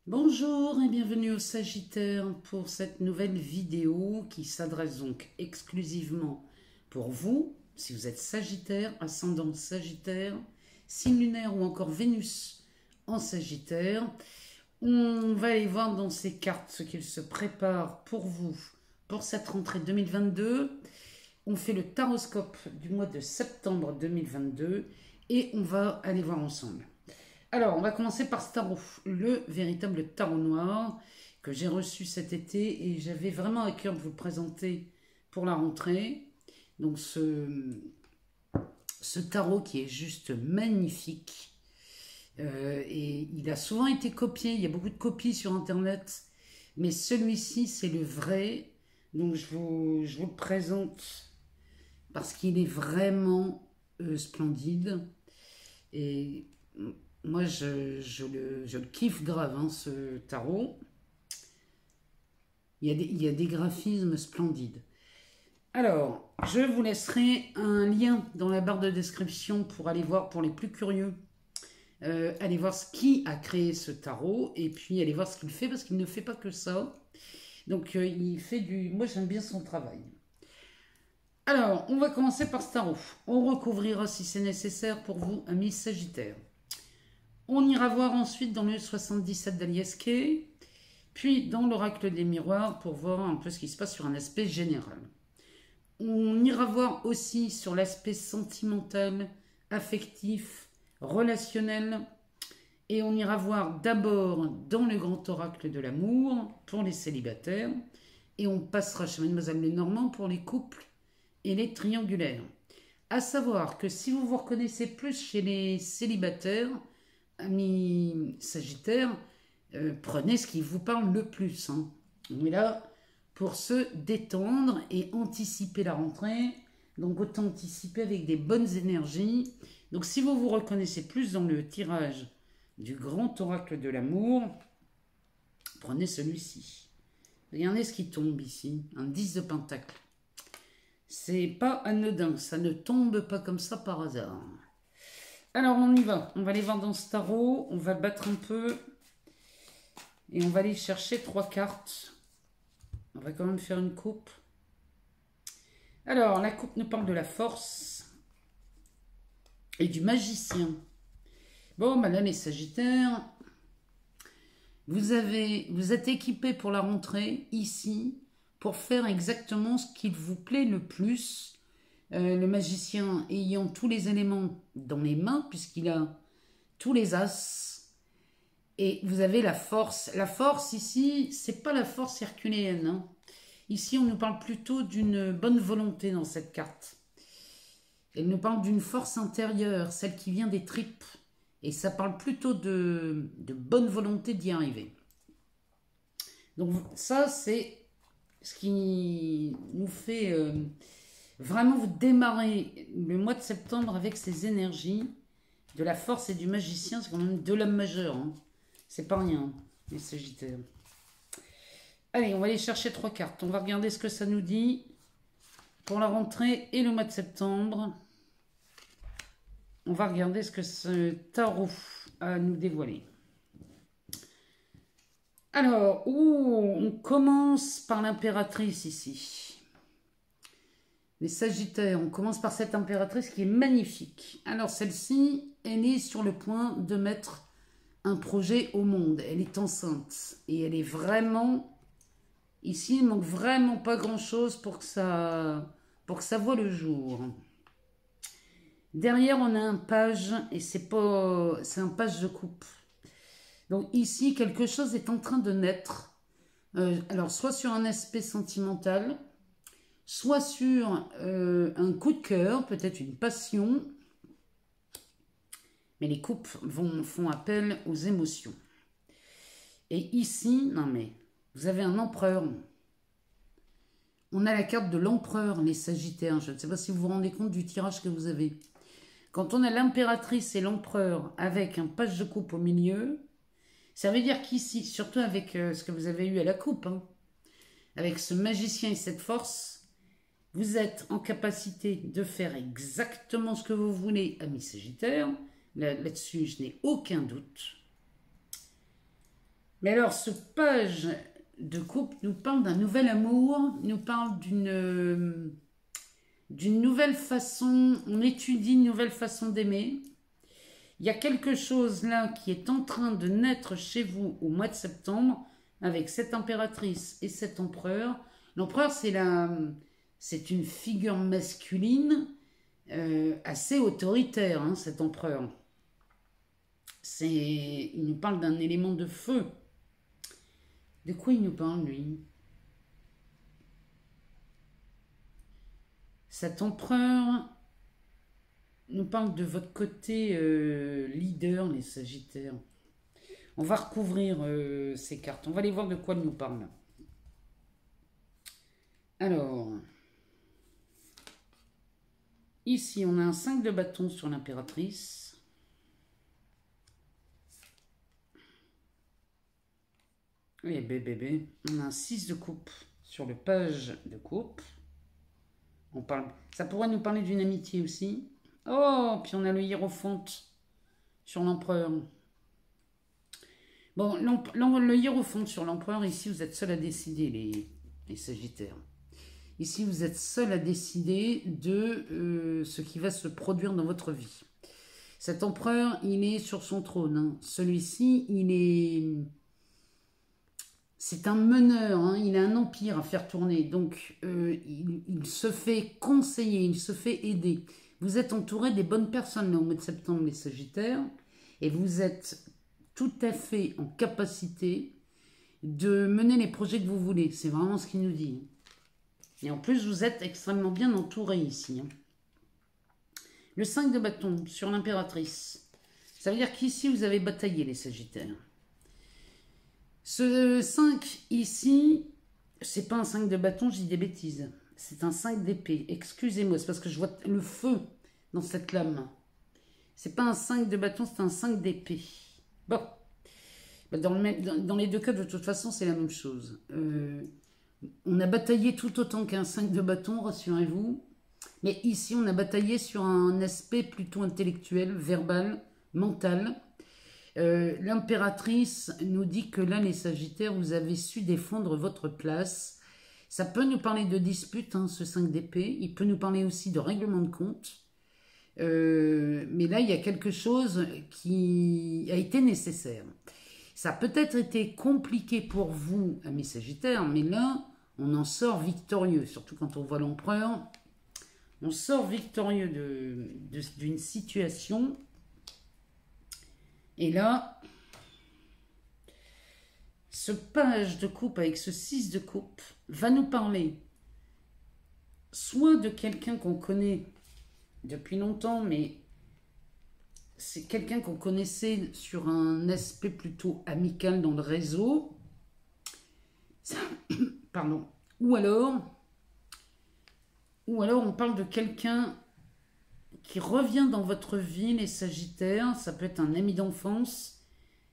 Bonjour et bienvenue au Sagittaire pour cette nouvelle vidéo qui s'adresse donc exclusivement pour vous, si vous êtes Sagittaire, ascendant Sagittaire, signe lunaire ou encore Vénus en Sagittaire. On va aller voir dans ces cartes ce qu'il se prépare pour vous pour cette rentrée 2022. On fait le taroscope du mois de septembre 2022 et on va aller voir ensemble. Alors, on va commencer par ce tarot, le véritable tarot noir que j'ai reçu cet été et j'avais vraiment à cœur de vous le présenter pour la rentrée. Donc, ce tarot qui est juste magnifique et il a souvent été copié, il y a beaucoup de copies sur Internet, mais celui-ci, c'est le vrai. Donc, je vous le présente parce qu'il est vraiment splendide et... Moi, je le kiffe grave, hein, ce tarot. Il y a des graphismes splendides. Alors, je vous laisserai un lien dans la barre de description pour aller voir, pour les plus curieux, aller voir qui a créé ce tarot et puis aller voir ce qu'il fait, parce qu'il ne fait pas que ça. Donc, il fait du... Moi, j'aime bien son travail. Alors, on va commencer par ce tarot. On recouvrira, si c'est nécessaire pour vous, amis Sagittaires. On ira voir ensuite dans le 77 d'Aliesquet, puis dans l'oracle des miroirs pour voir un peu ce qui se passe sur un aspect général. On ira voir aussi sur l'aspect sentimental, affectif, relationnel, et on ira voir d'abord dans le grand oracle de l'amour pour les célibataires, et on passera chez Mademoiselle Lenormand pour les couples et les triangulaires. À savoir que si vous vous reconnaissez plus chez les célibataires, amis Sagittaires, prenez ce qui vous parle le plus. Hein. On est là pour se détendre et anticiper la rentrée. Donc autant anticiper avec des bonnes énergies. Donc si vous vous reconnaissez plus dans le tirage du grand oracle de l'amour, prenez celui-ci. Regardez ce qui tombe ici, un 10 de pentacle. C'est pas anodin, ça ne tombe pas comme ça par hasard. Alors, on y va. On va aller voir dans ce tarot. On va le battre un peu. Et on va aller chercher 3 cartes. On va quand même faire une coupe. Alors, la coupe nous parle de la force et du magicien. Bon, madame les Sagittaires, vous êtes équipés pour la rentrée, ici, pour faire exactement ce qu'il vous plaît le plus. Le magicien ayant tous les éléments dans les mains, puisqu'il a tous les as. Et vous avez la force. La force, ici, c'est pas la force herculéenne. Hein. Ici, on nous parle plutôt d'une bonne volonté dans cette carte. Elle nous parle d'une force intérieure, celle qui vient des tripes. Et ça parle plutôt de bonne volonté d'y arriver. Donc ça, c'est ce qui nous fait... vraiment, vous démarrez le mois de septembre avec ces énergies de la force et du magicien. C'est quand même de l'âme majeure. Hein. C'est pas rien, les Sagittaires. Allez, on va aller chercher 3 cartes. On va regarder ce que ça nous dit pour la rentrée et le mois de septembre. On va regarder ce que ce tarot a à nous dévoiler. Alors, on commence par l'impératrice ici. Les Sagittaires, on commence par cette impératrice qui est magnifique. Alors celle-ci, elle est sur le point de mettre un projet au monde. Elle est enceinte et elle est vraiment... Ici, il ne manque vraiment pas grand-chose pour que ça voie le jour. Derrière, on a un page et c'est un page de coupe. Donc ici, quelque chose est en train de naître. Alors, soit sur un aspect sentimental, soit sur un coup de cœur, peut-être une passion. Mais les couples font appel aux émotions. Et ici, non mais, vous avez un empereur. On a la carte de l'empereur, les Sagittaires. Je ne sais pas si vous vous rendez compte du tirage que vous avez. Quand on a l'impératrice et l'empereur avec un page de coupe au milieu, ça veut dire qu'ici, surtout avec ce que vous avez eu à la coupe, hein, avec ce magicien et cette force, vous êtes en capacité de faire exactement ce que vous voulez, amis Sagittaires. Là-dessus, je n'ai aucun doute. Mais alors, ce page de couple nous parle d'un nouvel amour, nous parle d'une nouvelle façon, on étudie une nouvelle façon d'aimer. Il y a quelque chose là qui est en train de naître chez vous au mois de septembre avec cette impératrice et cet empereur. L'empereur, c'est une figure masculine assez autoritaire, hein, cet empereur. Il nous parle d'un élément de feu. De quoi il nous parle, lui? Cet empereur nous parle de votre côté leader, les Sagittaires. On va recouvrir ces cartes. On va aller voir de quoi il nous parle. Alors, ici, on a un 5 de bâton sur l'impératrice. Et bébé, on a un 6 de coupe sur le page de coupe. Ça pourrait nous parler d'une amitié aussi. Oh, puis on a le hiérophante sur l'empereur. Bon, le hiérophante sur l'empereur, ici, vous êtes seul à décider, les Sagittaires. Ici, vous êtes seul à décider de ce qui va se produire dans votre vie. Cet empereur, il est sur son trône. Hein. Celui-ci, c'est un meneur, hein, il a un empire à faire tourner, donc il se fait conseiller, il se fait aider. Vous êtes entouré des bonnes personnes là, au mois de septembre, les Sagittaires, et vous êtes tout à fait en capacité de mener les projets que vous voulez. C'est vraiment ce qu'il nous dit. Et en plus, vous êtes extrêmement bien entouré ici. Hein. Le 5 de bâton sur l'impératrice. Ça veut dire qu'ici, vous avez bataillé, les Sagittaires. Ce 5 ici, c'est pas un 5 de bâton, je dis des bêtises. C'est un 5 d'épée. Excusez-moi, c'est parce que je vois le feu dans cette lame. C'est pas un 5 de bâton, c'est un 5 d'épée. Bon. Dans les deux cas, de toute façon, c'est la même chose. On a bataillé tout autant qu'un 5 de bâton, rassurez-vous. Mais ici, on a bataillé sur un aspect plutôt intellectuel, verbal, mental. L'impératrice nous dit que là, les Sagittaires, vous avez su défendre votre place. Ça peut nous parler de dispute, hein, ce 5 d'épée. Il peut nous parler aussi de règlement de compte. Mais là, il y a quelque chose qui a été nécessaire. Ça a peut-être été compliqué pour vous, mes Sagittaires, mais là, on en sort victorieux. Surtout quand on voit l'empereur. On sort victorieux d'une situation. Et là, ce page de coupe avec ce 6 de coupe va nous parler soit de quelqu'un qu'on connaît depuis longtemps, mais c'est quelqu'un qu'on connaissait sur un aspect plutôt amical dans le réseau. Pardon. Ou alors on parle de quelqu'un qui revient dans votre vie, les Sagittaires. Ça peut être un ami d'enfance,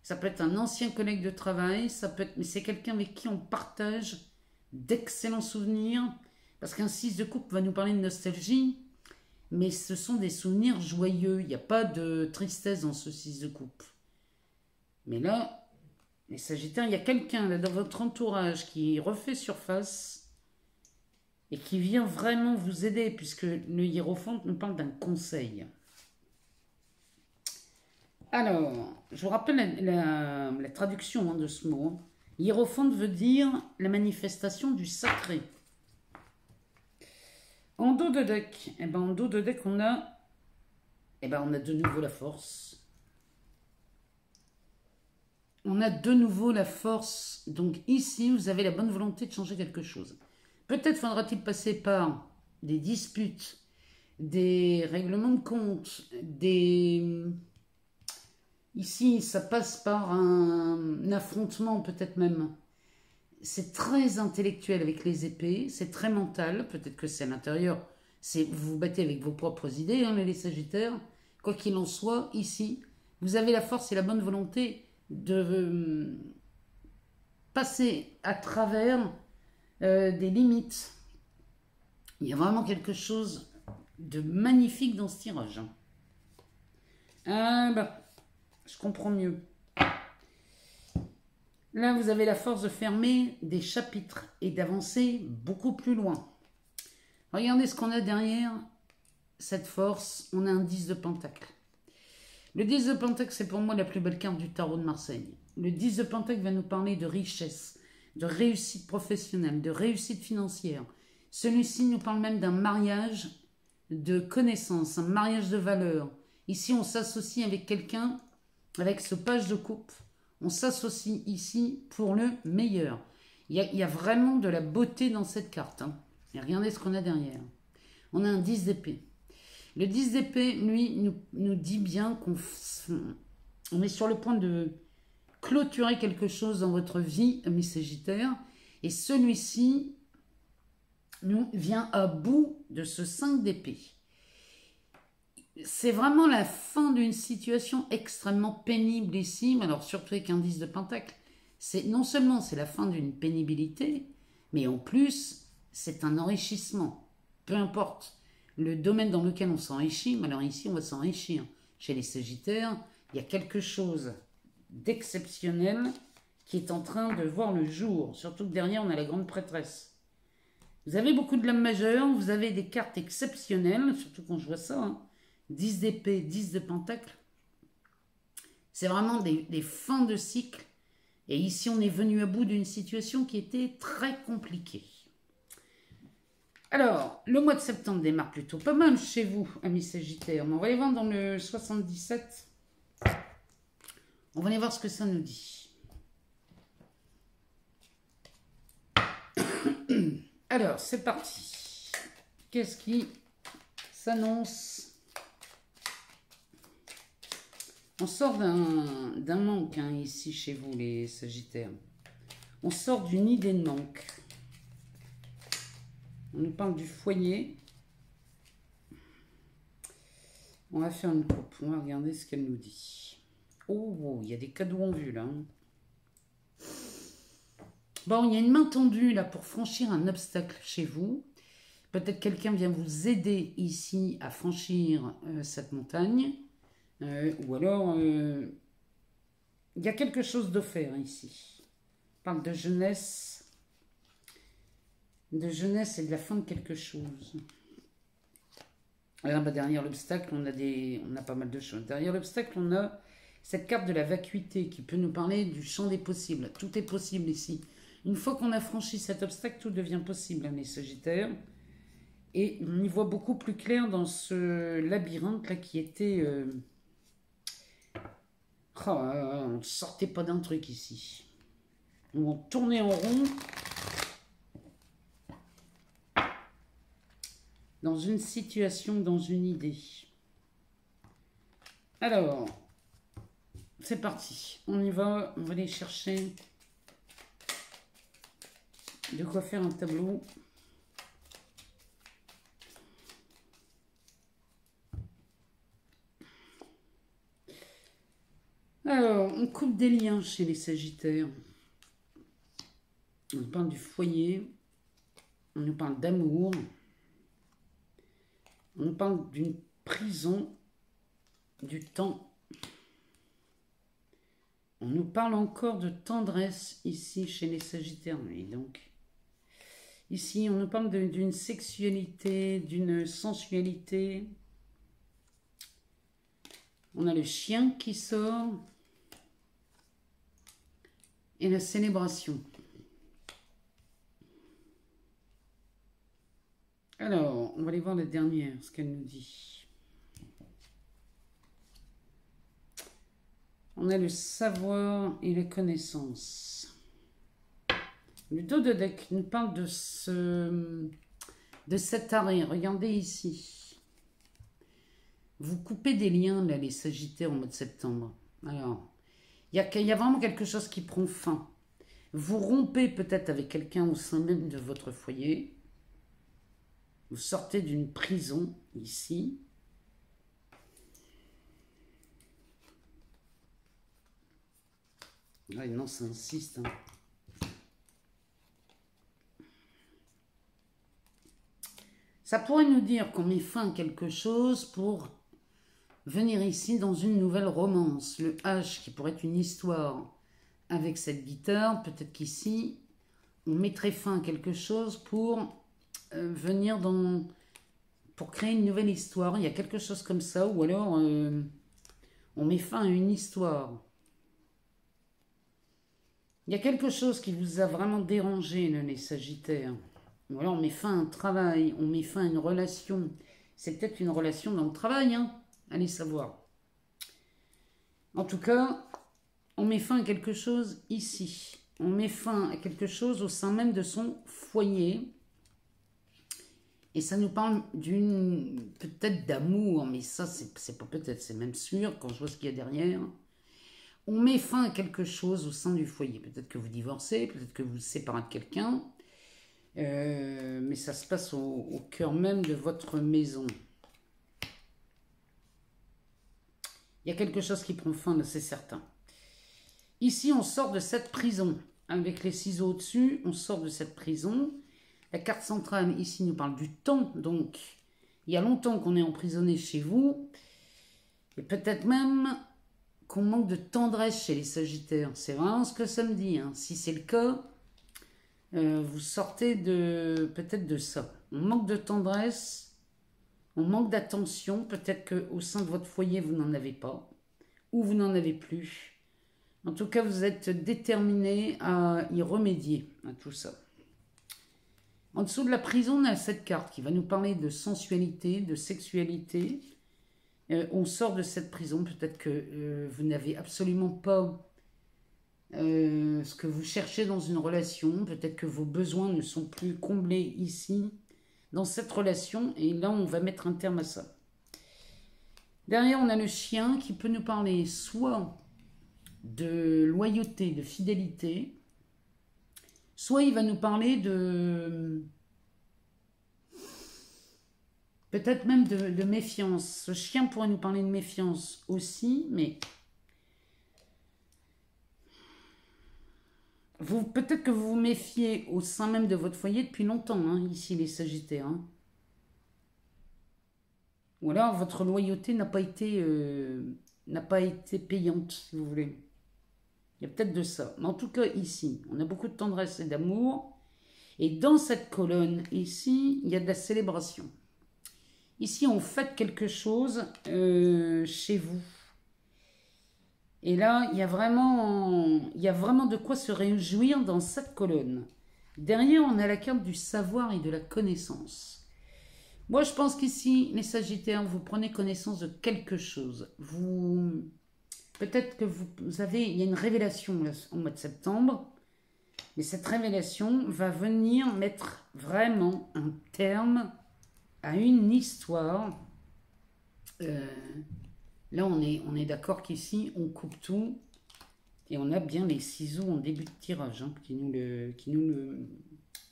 ça peut être un ancien collègue de travail, mais c'est quelqu'un avec qui on partage d'excellents souvenirs. Parce qu'un 6 de coupe va nous parler de nostalgie, mais ce sont des souvenirs joyeux. Il n'y a pas de tristesse dans ce 6 de coupe. Mais là, les Sagittaires, il y a quelqu'un là dans votre entourage qui refait surface et qui vient vraiment vous aider, puisque le hiérophante nous parle d'un conseil. Alors, je vous rappelle la traduction de ce mot. Hiérophante veut dire la manifestation du sacré. En dos de deck, on a de nouveau la force. On a de nouveau la force. Donc ici, vous avez la bonne volonté de changer quelque chose. Peut-être faudra-t-il passer par des disputes, des règlements de compte, Ici, ça passe par un affrontement peut-être même. C'est très intellectuel avec les épées, c'est très mental, peut-être que c'est à l'intérieur, vous vous battez avec vos propres idées, hein, les Sagittaires. Quoi qu'il en soit, ici, vous avez la force et la bonne volonté de passer à travers des limites. Il y a vraiment quelque chose de magnifique dans ce tirage. Je comprends mieux. Là, vous avez la force de fermer des chapitres et d'avancer beaucoup plus loin. Regardez ce qu'on a derrière cette force. On a un 10 de pentacle. Le 10 de pentacle, c'est pour moi la plus belle carte du tarot de Marseille. Le 10 de pentacle va nous parler de richesse, de réussite professionnelle, de réussite financière. Celui-ci nous parle même d'un mariage de connaissances, un mariage de valeurs. Ici, on s'associe avec quelqu'un, avec ce page de coupe. On s'associe ici pour le meilleur. Il y a vraiment de la beauté dans cette carte. Hein. Et regardez ce qu'on a derrière. On a un 10 d'épée. Le 10 d'épée, lui, nous dit bien qu'on est sur le point de clôturer quelque chose dans votre vie, ami Sagittaire. Et celui-ci nous vient à bout de ce 5 d'épée. C'est vraiment la fin d'une situation extrêmement pénible ici, alors surtout avec un 10 de pentacle. Non seulement c'est la fin d'une pénibilité, mais en plus, c'est un enrichissement. Peu importe le domaine dans lequel on s'enrichit, mais alors ici, on va s'enrichir. Chez les Sagittaires, il y a quelque chose d'exceptionnel qui est en train de voir le jour. Surtout que derrière, on a la grande prêtresse. Vous avez beaucoup de lames majeures, vous avez des cartes exceptionnelles, surtout quand je vois ça, hein. 10 d'épée, 10 de pentacle. C'est vraiment des fins de cycle. Et ici, on est venu à bout d'une situation qui était très compliquée. Alors, le mois de septembre démarre plutôt pas mal chez vous, amis Sagittaires. Mais on va aller voir dans le 77. On va aller voir ce que ça nous dit. Alors, c'est parti. Qu'est-ce qui s'annonce ? On sort d'un manque hein, ici chez vous, les Sagittaires. On sort d'une idée de manque. On nous parle du foyer. On va faire une coupe. On va regarder ce qu'elle nous dit. Oh, il y a des cadeaux en vue là. Bon, il y a une main tendue là pour franchir un obstacle chez vous. Peut-être quelqu'un vient vous aider ici à franchir cette montagne. Ou alors, il y a quelque chose d'offert ici. On parle de jeunesse et de la fin de quelque chose. Alors, derrière l'obstacle, on a pas mal de choses. Derrière l'obstacle, on a cette carte de la vacuité qui peut nous parler du champ des possibles. Tout est possible ici. Une fois qu'on a franchi cet obstacle, tout devient possible, hein, les Sagittaires. Et on y voit beaucoup plus clair dans ce labyrinthe là qui était... Oh, on ne sortait pas d'un truc ici. On tournait en rond dans une situation, dans une idée. Alors, c'est parti. On y va. On va aller chercher de quoi faire un tableau. Alors, on coupe des liens chez les Sagittaires. On parle du foyer. On nous parle d'amour. On nous parle d'une prison, du temps. On nous parle encore de tendresse ici chez les Sagittaires. Et donc, ici, on nous parle d'une sexualité, d'une sensualité. On a le chien qui sort. Et la célébration. Alors, on va aller voir la dernière, ce qu'elle nous dit. On a le savoir et la connaissance. Le dos de deck nous parle de cet arrêt. Regardez ici. Vous coupez des liens, là, les Sagittaires, au mois de septembre. Alors, il y a vraiment quelque chose qui prend fin. Vous rompez peut-être avec quelqu'un au sein même de votre foyer. Vous sortez d'une prison, ici. Ouais, non, ça insiste. Hein. Ça pourrait nous dire qu'on met fin à quelque chose pour venir ici dans une nouvelle romance. Le H qui pourrait être une histoire avec cette guitare, peut-être qu'ici, on mettrait fin à quelque chose pour venir dans... pour créer une nouvelle histoire. Il y a quelque chose comme ça, ou alors on met fin à une histoire. Il y a quelque chose qui vous a vraiment dérangé, les Sagittaires. Ou alors on met fin à un travail, on met fin à une relation. C'est peut-être une relation dans le travail, hein. Allez savoir. En tout cas, on met fin à quelque chose ici. On met fin à quelque chose au sein même de son foyer. Et ça nous parle d'une... peut-être d'amour, mais ça, c'est pas peut-être, c'est même sûr, quand je vois ce qu'il y a derrière. On met fin à quelque chose au sein du foyer. Peut-être que vous divorcez, peut-être que vous vous séparez de quelqu'un. Mais ça se passe au cœur même de votre maison. Il y a quelque chose qui prend fin, c'est certain. Ici, on sort de cette prison. Avec les ciseaux au-dessus, on sort de cette prison. La carte centrale, ici, nous parle du temps. Donc, il y a longtemps qu'on est emprisonné chez vous. Et peut-être même qu'on manque de tendresse chez les Sagittaires. C'est vraiment ce que ça me dit. Hein. Si c'est le cas, vous sortez peut-être de ça. On manque de tendresse, on manque d'attention. Peut-être qu'au sein de votre foyer, vous n'en avez pas. Ou vous n'en avez plus. En tout cas, vous êtes déterminé à y remédier à tout ça. En dessous de la prison, on a cette carte qui va nous parler de sensualité, de sexualité. On sort de cette prison. Peut-être que vous n'avez absolument pas ce que vous cherchez dans une relation. Peut-être que vos besoins ne sont plus comblés ici, dans cette relation. Et là, on va mettre un terme à ça. Derrière, on a le chien qui peut nous parler soit de loyauté, de fidélité, soit il va nous parler de... peut-être même de méfiance. Ce chien pourrait nous parler de méfiance aussi, mais... peut-être que vous vous méfiez au sein même de votre foyer depuis longtemps, hein, ici les Sagittaires. Hein. Ou alors votre loyauté n'a pas été payante, si vous voulez. Il y a peut-être de ça. Mais en tout cas, ici, on a beaucoup de tendresse et d'amour. Et dans cette colonne, ici, il y a de la célébration. Ici, on fête quelque chose chez vous. Et là, il y a vraiment de quoi se réjouir dans cette colonne. Derrière, on a la carte du savoir et de la connaissance. Moi, je pense qu'ici, les Sagittaires, vous prenez connaissance de quelque chose. Peut-être que il y a une révélation là, au mois de septembre. Mais cette révélation va venir mettre vraiment un terme à une histoire. Là, on est d'accord qu'ici, on coupe tout. Et on a bien les ciseaux en début de tirage hein, qui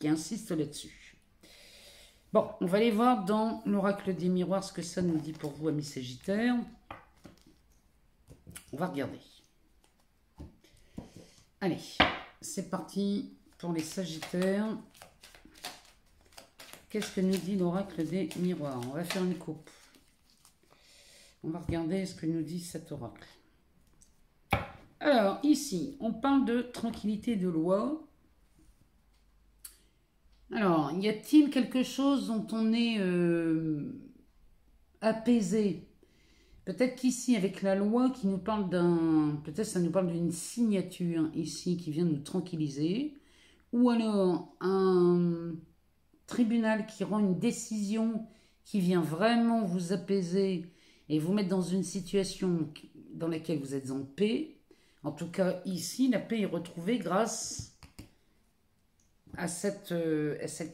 insistent là-dessus. Bon, on va aller voir dans l'oracle des miroirs ce que ça nous dit pour vous, amis Sagittaires. On va regarder. Allez, c'est parti pour les Sagittaires. Qu'est-ce que nous dit l'oracle des miroirs? On va faire une coupe. On va regarder ce que nous dit cet oracle. Alors, ici, on parle de tranquillité de loi. Alors, y a-t-il quelque chose dont on est apaisé? Peut-être qu'ici, avec la loi qui nous parle peut-être ça nous parle d'une signature ici qui vient nous tranquilliser. Ou alors, un tribunal qui rend une décision qui vient vraiment vous apaiser et vous mettre dans une situation dans laquelle vous êtes en paix. En tout cas, ici, la paix est retrouvée grâce à cette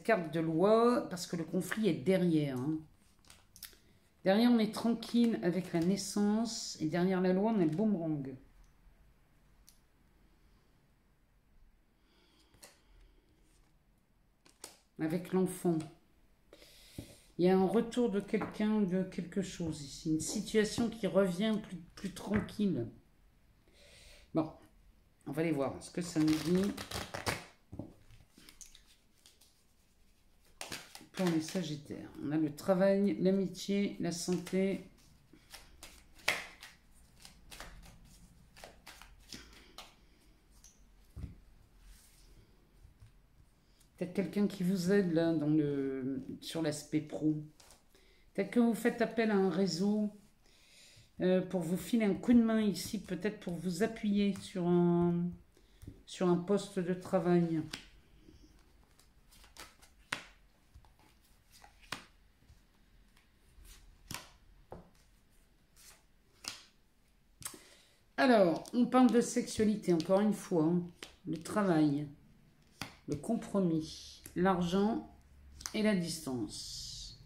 carte de loi, parce que le conflit est derrière. Hein. Derrière, on est tranquille avec la naissance, et derrière la loi, on a le boomerang. Avec l'enfant. Il y a un retour de quelqu'un, de quelque chose ici. Une situation qui revient plus tranquille. Bon, on va aller voir ce que ça nous dit. Pour les Sagittaires. On a le travail, l'amitié, la santé. Peut-être quelqu'un qui vous aide là sur l'aspect pro. Peut-être que vous faites appel à un réseau pour vous filer un coup de main ici, peut-être pour vous appuyer sur un poste de travail. Alors, on parle de sexualité, encore une fois, hein. Le travail, le compromis, l'argent et la distance.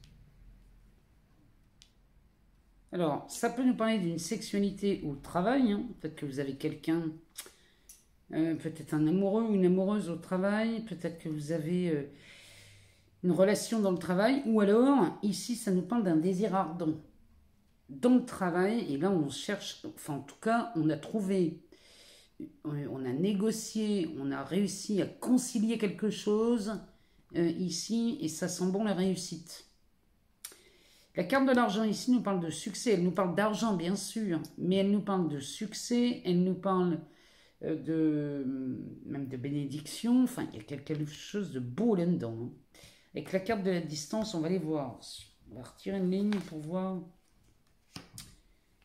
Alors, ça peut nous parler d'une sexualité au travail, hein. Peut-être que vous avez quelqu'un, peut-être un amoureux ou une amoureuse au travail, peut-être que vous avez une relation dans le travail, ou alors, ici, ça nous parle d'un désir ardent dans le travail, et là on cherche, enfin en tout cas on a trouvé, on a négocié, on a réussi à concilier quelque chose ici, et ça sent bon la réussite. La carte de l'argent ici nous parle de succès, elle nous parle d'argent bien sûr, mais elle nous parle de succès, elle nous parle même de bénédiction, enfin il y a quelque chose de beau là-dedans, hein. Avec la carte de la distance, on va aller voir, on va retirer une ligne pour voir.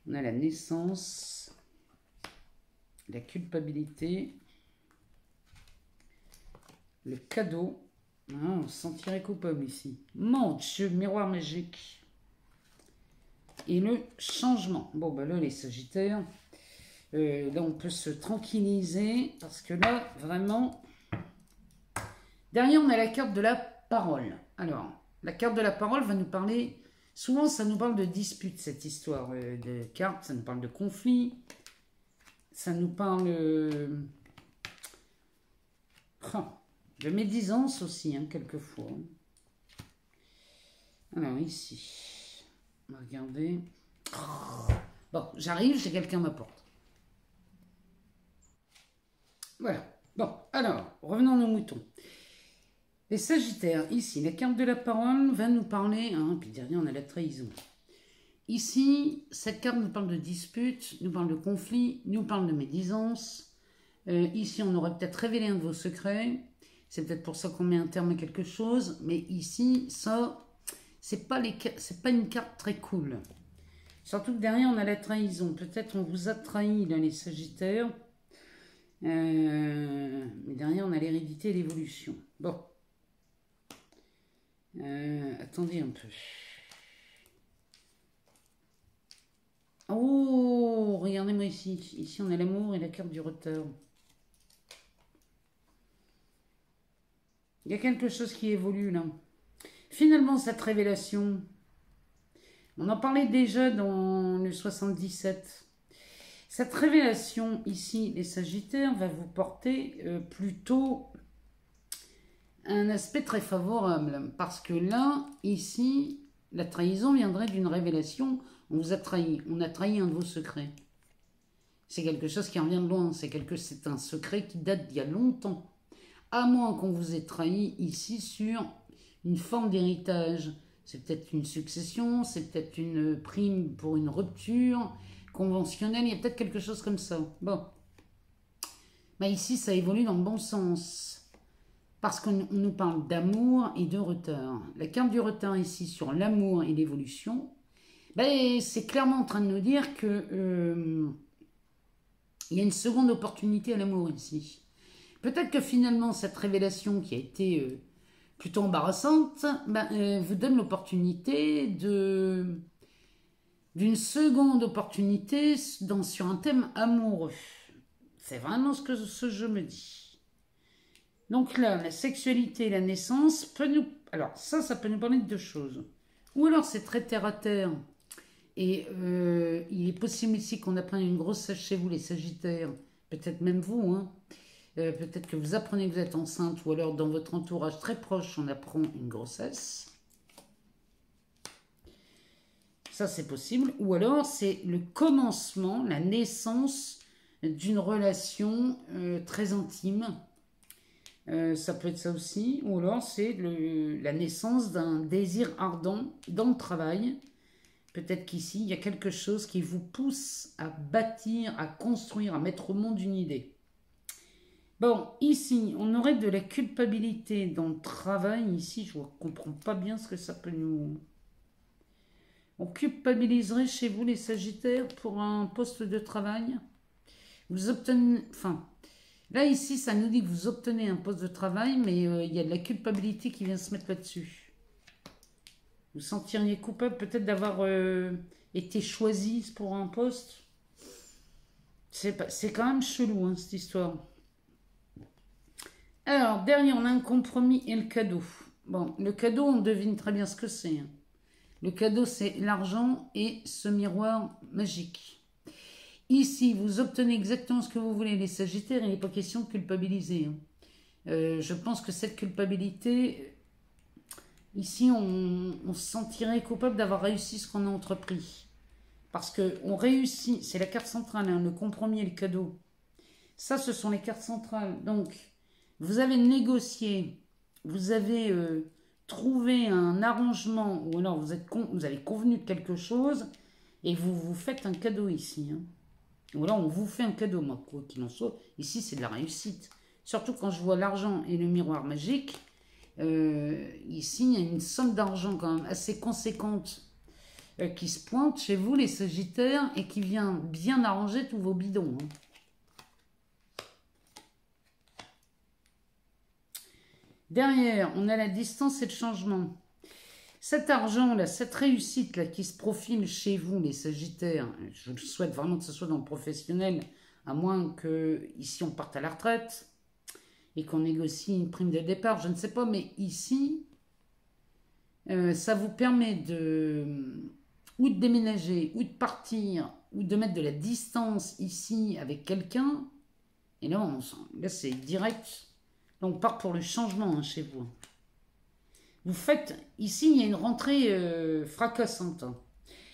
On a la naissance, la culpabilité, le cadeau. Ah, on se sentirait coupable ici. Mon Dieu, miroir magique. Et le changement. Bon, ben là, les Sagittaires, là, on peut se tranquilliser parce que là, vraiment, derrière, on a la carte de la parole. Alors, la carte de la parole va nous parler... Souvent, ça nous parle de dispute, cette histoire de cartes, ça nous parle de conflit, ça nous parle de médisance aussi, hein, quelquefois. Alors, ici, on va regarder. Bon, j'arrive, j'ai quelqu'un à ma porte. Voilà. Bon, alors, revenons à nos moutons. Les Sagittaires, ici, la carte de la parole va nous parler, hein, puis derrière on a la trahison. Ici, cette carte nous parle de dispute, nous parle de conflit, nous parle de médisance. Ici, on aurait peut-être révélé un de vos secrets. C'est peut-être pour ça qu'on met un terme à quelque chose. Mais ici, ça, c'est pas une carte très cool. Surtout que derrière, on a la trahison. Peut-être on vous a trahi, là, les Sagittaires. Mais derrière, on a l'hérédité et l'évolution. Bon. Attendez un peu. Oh, regardez-moi ici. Ici, on a l'amour et la carte du retard. Il y a quelque chose qui évolue là. Finalement, cette révélation, on en parlait déjà dans le 77. Cette révélation ici, les Sagittaires, va vous porter plutôt un aspect très favorable. Parce que là, ici, la trahison viendrait d'une révélation. On vous a trahi. On a trahi un de vos secrets. C'est quelque chose qui revient de loin. C'est un secret qui date d'il y a longtemps. À moins qu'on vous ait trahi ici sur une forme d'héritage. C'est peut-être une succession, c'est peut-être une prime pour une rupture conventionnelle. Il y a peut-être quelque chose comme ça. Bon. Mais ici, ça évolue dans le bon sens. Parce qu'on nous parle d'amour et de retard. La carte du retard ici sur l'amour et l'évolution, ben, c'est clairement en train de nous dire que il y a une seconde opportunité à l'amour ici. Peut-être que finalement, cette révélation qui a été plutôt embarrassante, vous donne l'opportunité d'une seconde opportunité sur un thème amoureux. C'est vraiment ce que ce jeu me dit. Donc là, la sexualité et la naissance peut nous... Alors ça peut nous parler de deux choses. Ou alors c'est très terre à terre. Et il est possible ici qu'on apprenne une grossesse chez vous, les Sagittaires. Peut-être même vous, hein. Peut-être que vous apprenez que vous êtes enceinte. Ou alors dans votre entourage très proche, on apprend une grossesse. Ça, c'est possible. Ou alors c'est le commencement, la naissance d'une relation très intime. Ça peut être ça aussi, ou alors c'est la naissance d'un désir ardent dans le travail. Peut-être qu'ici, il y a quelque chose qui vous pousse à bâtir, à construire, à mettre au monde une idée. Bon, ici, on aurait de la culpabilité dans le travail. Ici, je ne comprends pas bien ce que ça peut nous... On culpabiliserait chez vous, les Sagittaires, pour un poste de travail. Vous obtenez... Enfin, là, ici, ça nous dit que vous obtenez un poste de travail, mais il y a de la culpabilité qui vient se mettre là-dessus. Vous sentiriez coupable peut-être d'avoir été choisi pour un poste. C'est quand même chelou, hein, cette histoire. Alors, derrière, on a un compromis et le cadeau. Bon, le cadeau, on devine très bien ce que c'est. Hein. Le cadeau, c'est l'argent et ce miroir magique. Ici, vous obtenez exactement ce que vous voulez, les Sagittaires, il n'est pas question de culpabiliser. Hein. Je pense que cette culpabilité, ici, on se sentirait coupable d'avoir réussi ce qu'on a entrepris. Parce qu'on réussit, c'est la carte centrale, hein, le compromis et le cadeau. Ça, ce sont les cartes centrales. Donc, vous avez négocié, vous avez trouvé un arrangement, ou alors vous avez convenu de quelque chose, et vous vous faites un cadeau ici. Hein. Ou alors on vous fait un cadeau, moi, quoi qu'il en soit. Ici, c'est de la réussite. Surtout quand je vois l'argent et le miroir magique, ici, il y a une somme d'argent quand même assez conséquente qui se pointe chez vous, les Sagittaires, et qui vient bien arranger tous vos bidons. Hein. Derrière, on a la distance et le changement. Cet argent-là, cette réussite-là qui se profile chez vous, les Sagittaires, je souhaite vraiment que ce soit dans le professionnel, à moins que ici on parte à la retraite et qu'on négocie une prime de départ, je ne sais pas, mais ici, ça vous permet ou de déménager, ou de partir, ou de mettre de la distance ici avec quelqu'un. Et là, c'est direct. Là, on part pour le changement hein, chez vous. Vous faites, ici, il y a une rentrée fracassante. Hein.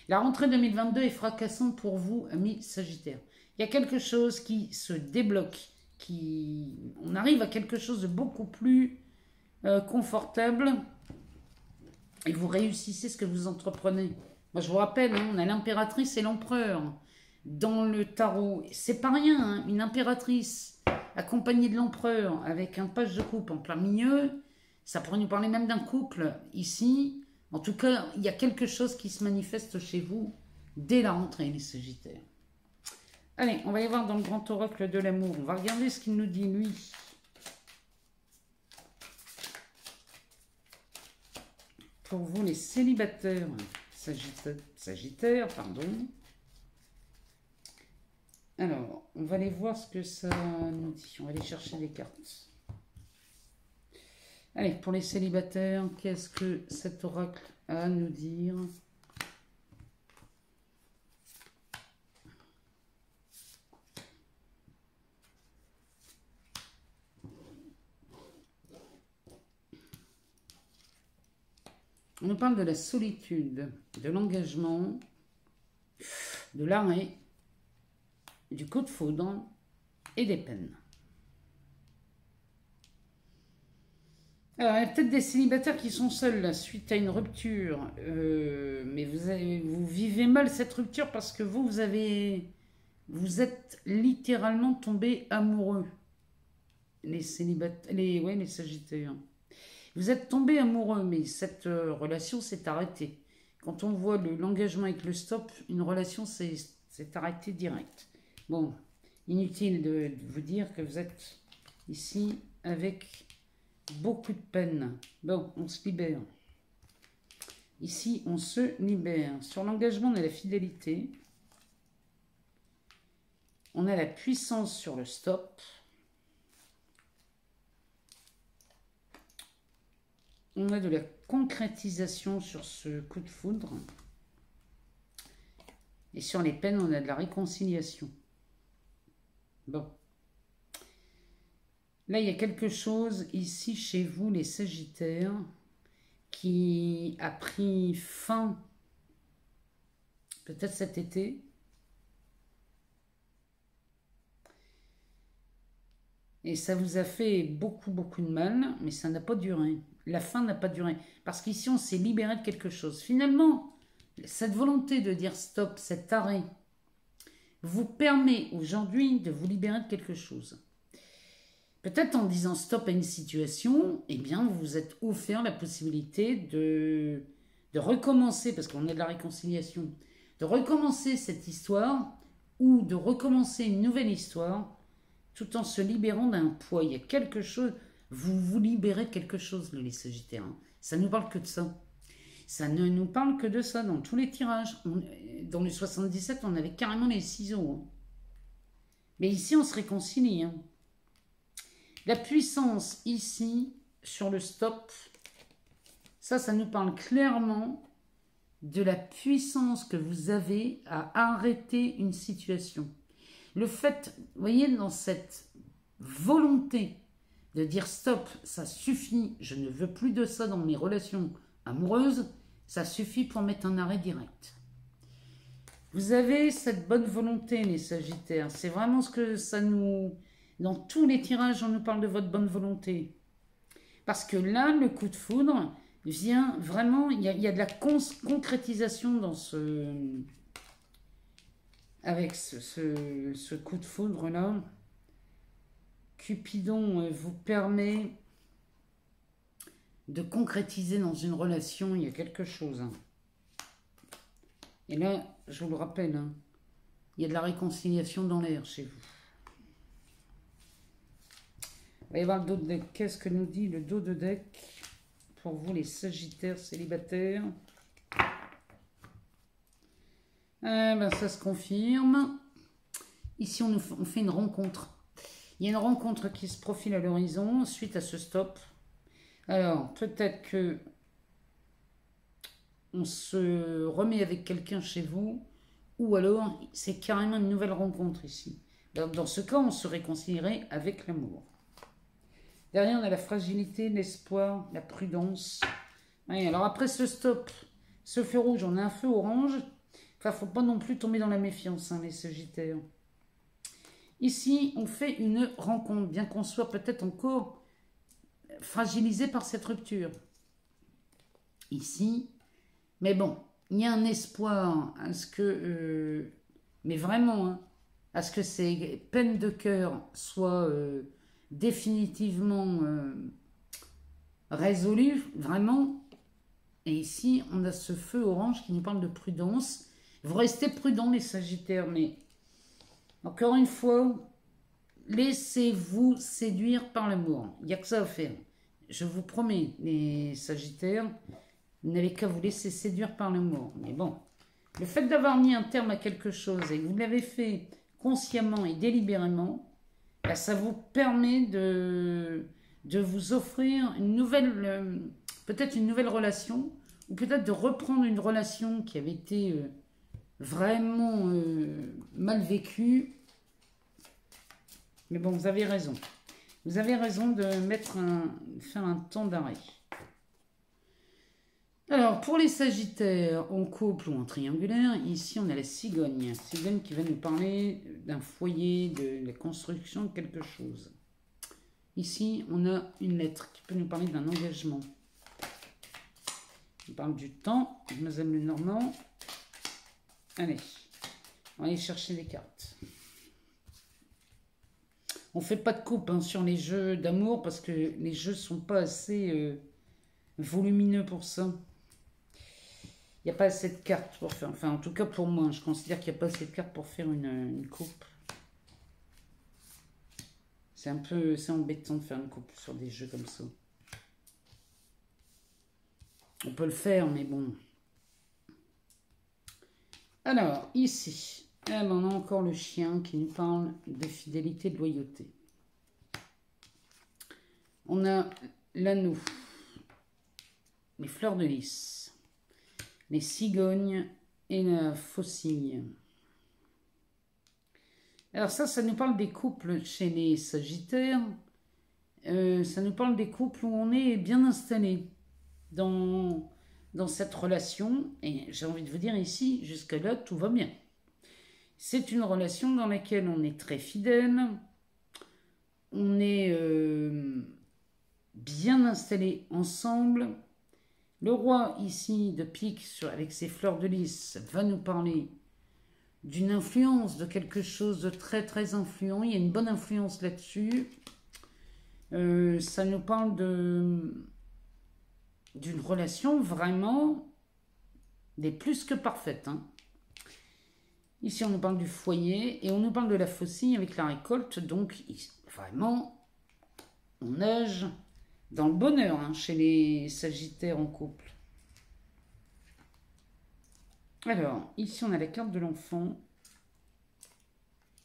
La rentrée 2022 est fracassante pour vous, amis Sagittaires. Il y a quelque chose qui se débloque, on arrive à quelque chose de beaucoup plus confortable et vous réussissez ce que vous entreprenez. Moi, je vous rappelle, hein, on a l'impératrice et l'empereur dans le tarot. C'est pas rien, hein, une impératrice accompagnée de l'empereur avec un page de coupe en plein milieu. Ça pourrait nous parler même d'un couple ici. En tout cas, il y a quelque chose qui se manifeste chez vous dès la rentrée, les Sagittaires. Allez, on va y voir dans le grand oracle de l'amour. On va regarder ce qu'il nous dit, lui. Pour vous, les célibataires, Sagittaires, pardon. Alors, on va aller voir ce que ça nous dit. On va aller chercher des cartes. Allez, pour les célibataires, qu'est-ce que cet oracle a à nous dire? On nous parle de la solitude, de l'engagement, de l'arrêt, du coup de foudre et des peines. Alors, il y a peut-être des célibataires qui sont seuls là, suite à une rupture, mais vous vivez mal cette rupture parce que vous êtes littéralement tombé amoureux. Les célibataires, les Sagittaires. Vous êtes tombé amoureux, mais cette relation s'est arrêtée. Quand on voit l'engagement avec le stop, une relation s'est arrêtée direct. Bon, inutile de vous dire que vous êtes ici avec beaucoup de peine. Bon, on se libère. Ici, on se libère. Sur l'engagement, on a la fidélité. On a la puissance sur le stop. On a de la concrétisation sur ce coup de foudre. Et sur les peines, on a de la réconciliation. Bon. Là, il y a quelque chose ici chez vous, les Sagittaires, qui a pris fin peut-être cet été. Et ça vous a fait beaucoup, beaucoup de mal, mais ça n'a pas duré. La fin n'a pas duré. Parce qu'ici, on s'est libéré de quelque chose. Finalement, cette volonté de dire stop, cet arrêt, vous permet aujourd'hui de vous libérer de quelque chose. Peut-être en disant stop à une situation, eh bien, vous vous êtes offert la possibilité de recommencer, parce qu'on est de la réconciliation, de recommencer cette histoire ou de recommencer une nouvelle histoire tout en se libérant d'un poids. Il y a quelque chose, vous vous libérez de quelque chose, les Sagittaires. Hein. Ça ne nous parle que de ça. Ça ne nous parle que de ça dans tous les tirages. Dans les 77, on avait carrément les ciseaux. Hein. Mais ici, on se réconcilie. Hein. La puissance ici, sur le stop, ça nous parle clairement de la puissance que vous avez à arrêter une situation. Le fait, vous voyez, dans cette volonté de dire stop, ça suffit, je ne veux plus de ça dans mes relations amoureuses, ça suffit pour mettre un arrêt direct. Vous avez cette bonne volonté, les Sagittaires. C'est vraiment ce que ça nous... Dans tous les tirages, on nous parle de votre bonne volonté. Parce que là, le coup de foudre vient vraiment... Il y a de la concrétisation dans ce... Avec ce coup de foudre-là. Cupidon vous permet de concrétiser dans une relation. Il y a quelque chose. Hein. Et là, je vous le rappelle, hein, il y a de la réconciliation dans l'air chez vous. On va y voir le dos de deck. Qu'est-ce que nous dit le dos de deck pour vous, les Sagittaires célibataires? Ben, ça se confirme. Ici, on fait une rencontre. Il y a une rencontre qui se profile à l'horizon suite à ce stop. Alors, peut-être que on se remet avec quelqu'un chez vous, ou alors c'est carrément une nouvelle rencontre ici. Dans ce cas, on se réconcilierait avec l'amour. Derrière, on a la fragilité, l'espoir, la prudence. Ouais, alors après ce stop, ce feu rouge, on a un feu orange. Enfin, faut pas non plus tomber dans la méfiance, hein, les Sagittaires. Ici, on fait une rencontre, bien qu'on soit peut-être encore fragilisé par cette rupture. Ici, mais bon, il y a un espoir à ce que, mais vraiment, hein, à ce que ces peines de cœur soient définitivement résolues, vraiment. Et ici, on a ce feu orange qui nous parle de prudence. Vous restez prudents, les Sagittaires, mais encore une fois, laissez-vous séduire par l'amour. Il n'y a que ça à faire. Je vous promets, les Sagittaires, vous n'avez qu'à vous laisser séduire par l'amour. Mais bon, le fait d'avoir mis un terme à quelque chose et que vous l'avez fait consciemment et délibérément, ben ça vous permet de vous offrir une nouvelle, peut-être une nouvelle relation, ou peut-être de reprendre une relation qui avait été vraiment mal vécue. Mais bon, vous avez raison. Vous avez raison de faire un temps d'arrêt. Alors, pour les Sagittaires, en couple ou en triangulaire, ici on a la cigogne. Cigogne qui va nous parler d'un foyer, de la construction de quelque chose. Ici, on a une lettre qui peut nous parler d'un engagement. On parle du temps, Mademoiselle Lenormand. Allez, on va aller chercher des cartes. On ne fait pas de coupe hein, sur les jeux d'amour parce que les jeux ne sont pas assez volumineux pour ça. Il n'y a pas assez de cartes pour faire... Enfin, en tout cas pour moi, je considère qu'il n'y a pas assez de cartes pour faire une coupe. C'est un peu... C'est embêtant de faire une coupe sur des jeux comme ça. On peut le faire, mais bon. Alors, ici... on a encore le chien qui nous parle de fidélité, de loyauté. On a l'anneau, les fleurs de lys, les cigognes et la faucille. Alors ça nous parle des couples chez les Sagittaires. Ça nous parle des couples où on est bien installé dans cette relation. Et j'ai envie de vous dire ici, jusqu'à là, tout va bien. C'est une relation dans laquelle on est très fidèle, on est bien installé ensemble. Le roi ici de pique avec ses fleurs de lys va nous parler d'une influence, de quelque chose de très très influent. Il y a une bonne influence là-dessus. Ça nous parle d'une relation vraiment des plus que parfaite, hein. Ici, on nous parle du foyer et on nous parle de la faucille avec la récolte. Donc, vraiment, on nage dans le bonheur, hein, chez les Sagittaires en couple. Alors, ici, on a la carte de l'enfant,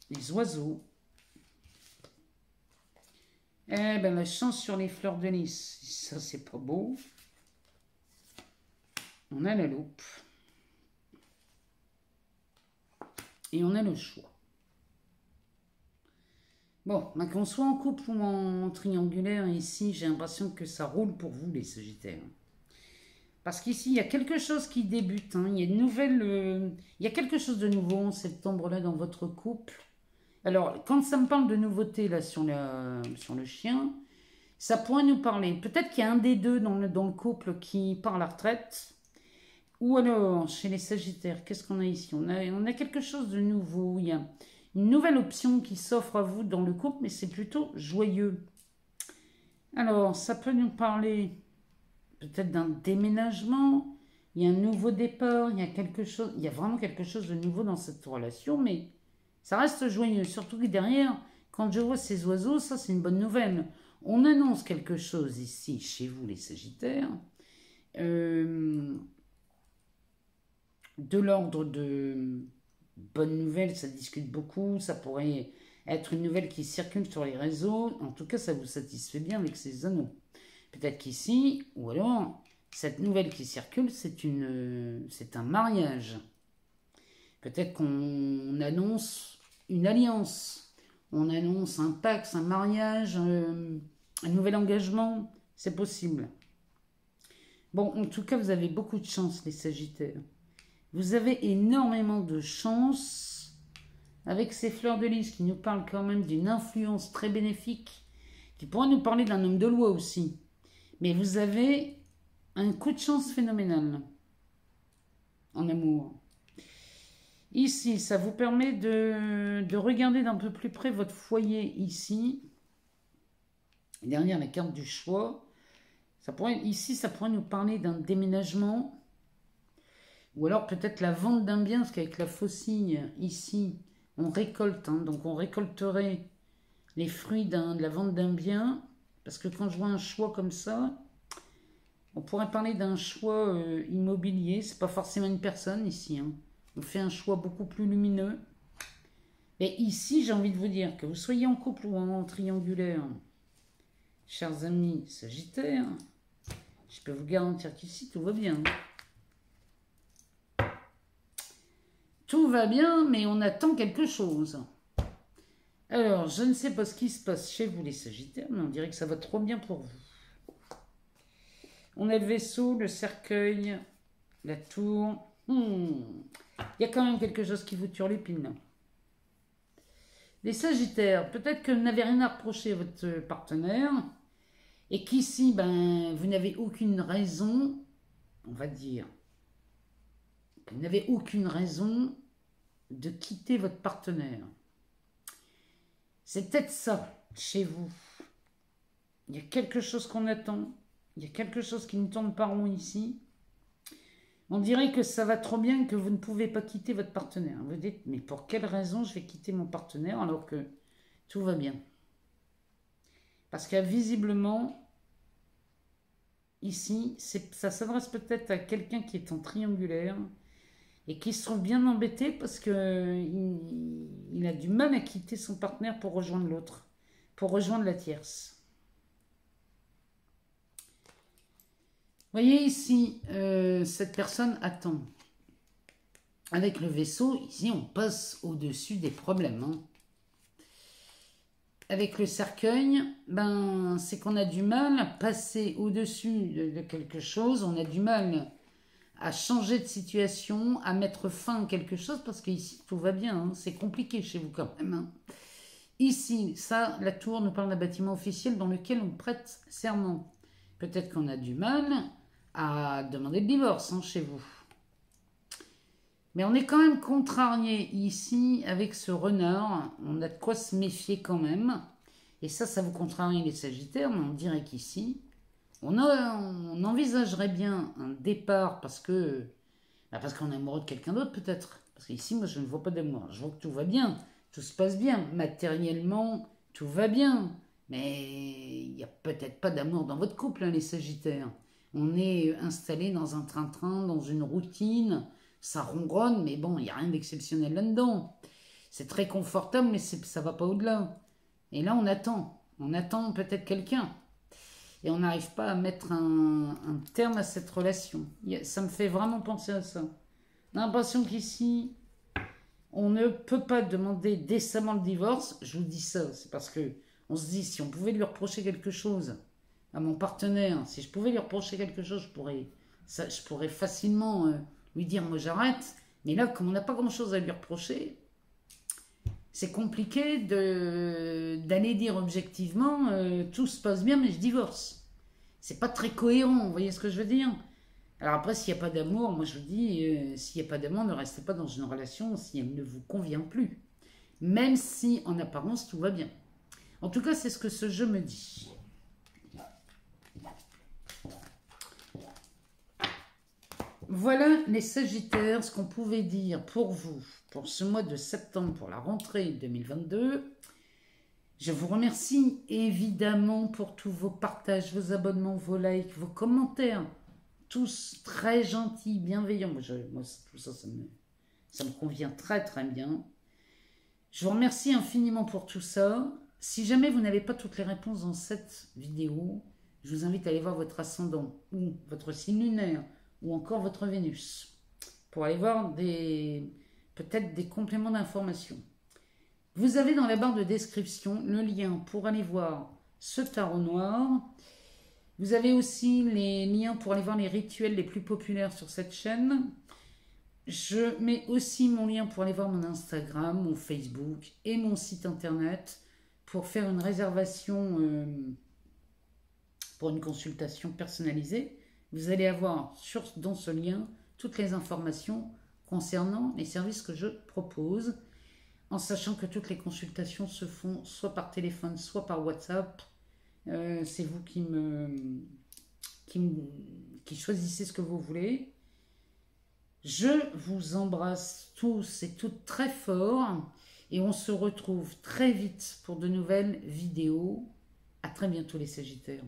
les oiseaux. Eh ben, la chance sur les fleurs de lys. Ça, c'est pas beau. On a la loupe. Et on a le choix. Bon, ben, qu'on soit en couple ou en triangulaire, ici, j'ai l'impression que ça roule pour vous, les Sagittaires. Parce qu'ici, il y a quelque chose qui débute, hein. Il y a une nouvelle, il y a quelque chose de nouveau en septembre-là dans votre couple. Alors, quand ça me parle de nouveauté là sur le chien, ça pourrait nous parler. Peut-être qu'il y a un des deux dans le couple qui part à la retraite. Ou alors, chez les Sagittaires, qu'est-ce qu'on a ici? On a quelque chose de nouveau. Il y a une nouvelle option qui s'offre à vous dans le couple, mais c'est plutôt joyeux. Alors, ça peut nous parler peut-être d'un déménagement. Il y a un nouveau départ. Il y a vraiment quelque chose de nouveau dans cette relation, mais ça reste joyeux. Surtout que derrière, quand je vois ces oiseaux, ça c'est une bonne nouvelle. On annonce quelque chose ici, chez vous les Sagittaires. De l'ordre de bonnes nouvelles, ça discute beaucoup, ça pourrait être une nouvelle qui circule sur les réseaux, en tout cas ça vous satisfait bien avec ces anneaux. Peut-être qu'ici, ou alors, cette nouvelle qui circule, c'est un mariage. Peut-être qu'on annonce une alliance, on annonce un pacte, un mariage, un nouvel engagement, c'est possible. Bon, en tout cas, vous avez beaucoup de chance, les Sagittaires. Vous avez énormément de chance avec ces fleurs de lys qui nous parlent quand même d'une influence très bénéfique, qui pourrait nous parler d'un homme de loi aussi. Mais vous avez un coup de chance phénoménal en amour. Ici, ça vous permet de regarder d'un peu plus près votre foyer ici. Derrière la carte du choix, ici, ça pourrait nous parler d'un déménagement. Ou alors peut-être la vente d'un bien, parce qu'avec la faucille, ici, on récolte. Hein, donc on récolterait les fruits de la vente d'un bien. Parce que quand je vois un choix comme ça, on pourrait parler d'un choix immobilier. C'est pas forcément une personne ici. Hein. On fait un choix beaucoup plus lumineux. Et ici, j'ai envie de vous dire que vous soyez en couple ou en triangulaire, chers amis Sagittaires, je peux vous garantir qu'ici, tout va bien. Tout va bien, mais on attend quelque chose. Alors, je ne sais pas ce qui se passe chez vous les Sagittaires, mais on dirait que ça va trop bien pour vous. On a le vaisseau, le cercueil, la tour. Il y a quand même quelque chose qui vous turlupine. Les Sagittaires, peut-être que vous n'avez rien à reprocher à votre partenaire et qu'ici, vous n'avez aucune raison, on va dire, que vous n'avez aucune raison de quitter votre partenaire. C'est peut-être ça, chez vous. Il y a quelque chose qu'on attend. Il y a quelque chose qui nous tourne par rond ici. On dirait que ça va trop bien que vous ne pouvez pas quitter votre partenaire. Vous dites, mais pour quelle raison je vais quitter mon partenaire alors que tout va bien? Parce que visiblement, ici, ça s'adresse peut-être à quelqu'un qui est en triangulaire et qui se trouve bien embêté parce qu'il a du mal à quitter son partenaire pour rejoindre l'autre, pour rejoindre la tierce. Vous voyez ici, cette personne attend. Avec le vaisseau, ici, on passe au-dessus des problèmes. Hein. Avec le cercueil, c'est qu'on a du mal à passer au-dessus de quelque chose, on a du mal à changer de situation, à mettre fin à quelque chose, parce qu'ici, tout va bien, hein. C'est compliqué chez vous quand même. Hein. Ici, ça, la tour nous parle d'un bâtiment officiel dans lequel on prête serment. Peut-être qu'on a du mal à demander le divorce chez vous. Mais on est quand même contrarié ici avec ce renard. On a de quoi se méfier quand même. Et ça vous contrarie les Sagittaires, mais on dirait qu'ici, on envisagerait bien un départ parce que parce qu'on est amoureux de quelqu'un d'autre peut-être. Parce qu'ici, moi, je ne vois pas d'amour. Je vois que tout va bien, tout se passe bien. Matériellement, tout va bien. Mais il n'y a peut-être pas d'amour dans votre couple, hein, les Sagittaires. On est installé dans un train-train, dans une routine. Ça ronronne, mais bon, il n'y a rien d'exceptionnel là-dedans. C'est très confortable, mais ça ne va pas au-delà. Et là, on attend. On attend peut-être quelqu'un. Et on n'arrive pas à mettre un terme à cette relation. Ça me fait vraiment penser à ça. On a l'impression qu'ici, on ne peut pas demander décemment le divorce. Je vous dis ça, c'est parce que on se dit, si on pouvait lui reprocher quelque chose à mon partenaire, si je pouvais lui reprocher quelque chose, je pourrais facilement lui dire, moi j'arrête. Mais là, comme on n'a pas grand-chose à lui reprocher, c'est compliqué d'aller dire objectivement tout se passe bien mais je divorce. C'est pas très cohérent, vous voyez ce que je veux dire? Alors après, s'il n'y a pas d'amour, moi je vous dis, s'il n'y a pas d'amour, ne restez pas dans une relation si elle ne vous convient plus. Même si en apparence tout va bien. En tout cas, c'est ce que ce jeu me dit. Voilà les Sagittaires, ce qu'on pouvait dire pour vous, pour ce mois de septembre, pour la rentrée 2022. Je vous remercie évidemment pour tous vos partages, vos abonnements, vos likes, vos commentaires. Tous très gentils, bienveillants. Moi tout ça, ça me convient très très bien. Je vous remercie infiniment pour tout ça. Si jamais vous n'avez pas toutes les réponses dans cette vidéo, je vous invite à aller voir votre ascendant ou votre signe lunaire ou encore votre Vénus pour aller voir peut-être des compléments d'information. Vous avez dans la barre de description le lien pour aller voir ce tarot noir. Vous avez aussi les liens pour aller voir les rituels les plus populaires sur cette chaîne. Je mets aussi mon lien pour aller voir mon Instagram, mon Facebook et mon site internet pour faire une réservation pour une consultation personnalisée. Vous allez avoir dans ce lien toutes les informations concernant les services que je propose, en sachant que toutes les consultations se font soit par téléphone, soit par WhatsApp. C'est vous qui choisissez ce que vous voulez. Je vous embrasse tous et toutes très fort et on se retrouve très vite pour de nouvelles vidéos. À très bientôt les Sagittaires.